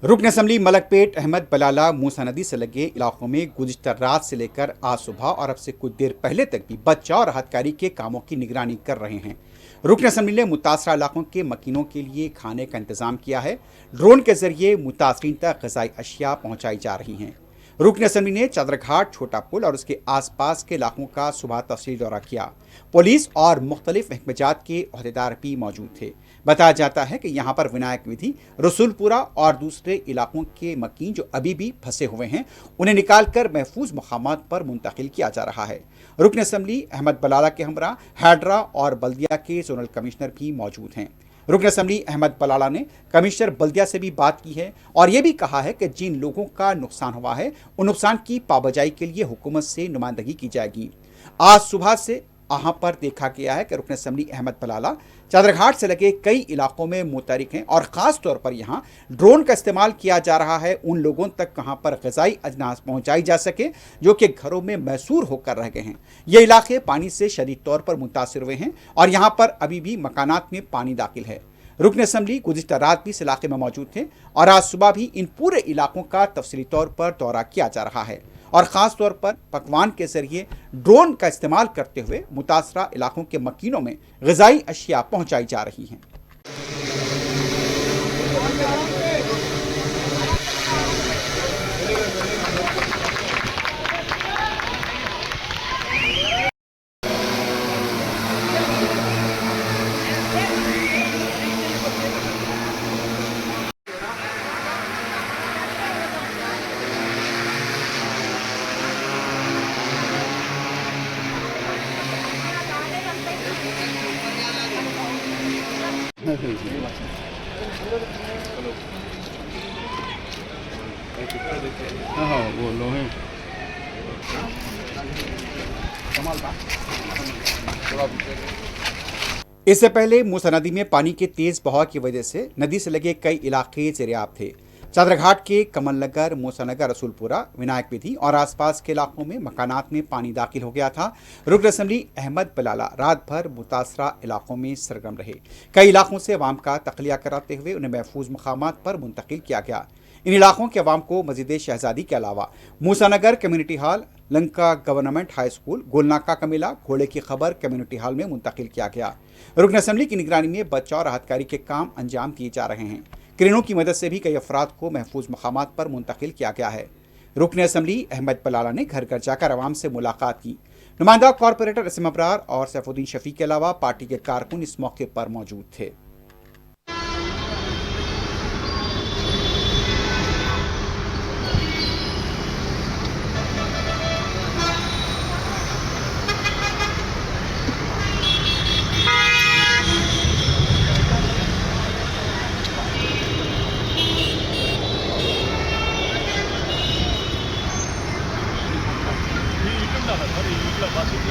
रुकन असम्बली मलकपेट अहमद बलाला मूसा नदी से लगे इलाकों में गुज़िश्ता रात से लेकर आज सुबह और अब से कुछ देर पहले तक भी बचाव और राहतकारी के कामों की निगरानी कर रहे हैं। रुकन असम्बली ने मुतासरा इलाकों के मकीनों के लिए खाने का इंतजाम किया है। ड्रोन के जरिए मुतासरीन तक ग़िज़ाई अशिया पहुँचाई जा रही हैं। रुकन असम्बली ने चादरघाट, छोटा पुल और उसके आसपास के इलाकों का सुबह तफसीली दौरा किया। पुलिस और मुख्तलिफ महकमेजात के अहदेदार भी मौजूद थे। बताया जाता है कि यहाँ पर विनायक विधि, रसूलपुरा और दूसरे इलाकों के मकीन जो अभी भी फंसे हुए हैं उन्हें निकाल कर महफूज मकामात पर मुंतकिल किया जा रहा है। रुकन असम्बली अहमद बलाला के हमरा हैडरा और बल्दिया के जोनल कमिश्नर भी मौजूद हैं। रुकन असम्बली अहमद बलाला ने कमिश्नर बल्दिया से भी बात की है और ये भी कहा है कि जिन लोगों का नुकसान हुआ है उन नुकसान की पाबजाई के लिए हुकूमत से नुमाइंदगी की जाएगी। आज सुबह से यहाँ पर देखा गया है कि रुकन असम्बली अहमद बलाला चादरघाट से लगे कई इलाकों में मुतहरिक हैं और ख़ास तौर पर यहाँ ड्रोन का इस्तेमाल किया जा रहा है उन लोगों तक कहाँ पर ग़िज़ाई अजनास पहुँचाई जा सके जो कि घरों में मैसूर होकर रह गए हैं। ये इलाके पानी से शदीद तौर पर मुतासिर हुए हैं और यहाँ पर अभी भी मकानात में पानी दाखिल है। रुकन असम्बली गुज़िश्ता रात भी इस इलाके में मौजूद थे और आज सुबह भी इन पूरे इलाकों का तफसीली तौर पर दौरा किया जा रहा है और ख़ास तौर पर पकवान के जरिए ड्रोन का इस्तेमाल करते हुए मुतासरा इलाकों के मकीनों में ग़िज़ाई अशिया पहुँचाई जा रही हैं। वो लो है इससे पहले मूसा नदी में पानी के तेज बहाव की वजह से नदी से लगे कई इलाके ज़ेर-ए-आब थे। चादरघाट के कमल नगर, मूसा नगर, रसूलपुरा, विनायक विधि और आसपास के इलाकों में मकानात में पानी दाखिल हो गया था। रुकन असम्बली अहमद बलाला रात भर मुतासरा इलाकों में सरगर्म रहे। कई इलाकों से अवाम का तखलिया कराते हुए उन्हें महफूज मकामात पर मुंतकिल किया गया। इन इलाकों के अवाम को मस्जिद शहजादी के अलावा Musa Nagar community hall, Lanka government high school, Golnaka कमिला, घोड़े की खबर कम्युनिटी हॉल में मुंतकिल किया गया। रुकन असम्बली की निगरानी में बचाव और राहतकारी के काम अंजाम दिए जा रहे हैं। क्रेनों की मदद से भी कई अफराद को महफूज मकामात पर मुंतकिल किया गया है। रुकन असम्बली अहमद बलाला ने घर घर जाकर अवाम से मुलाकात की। नुमाइंदा कॉरपोरेटर असीम अबरार और सैफुद्दीन शफी के अलावा पार्टी के कारकुन इस मौके पर मौजूद थे। बस